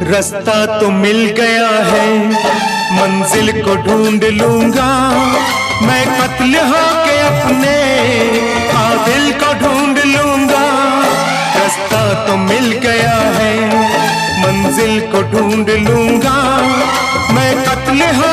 रास्ता तो मिल गया है, मंजिल को ढूंढ लूंगा मैं, कत्ल होके अपने कातिल को ढूंढ लूंगा। रास्ता तो मिल गया है, मंजिल को ढूंढ लूंगा मैं, कत्ल हो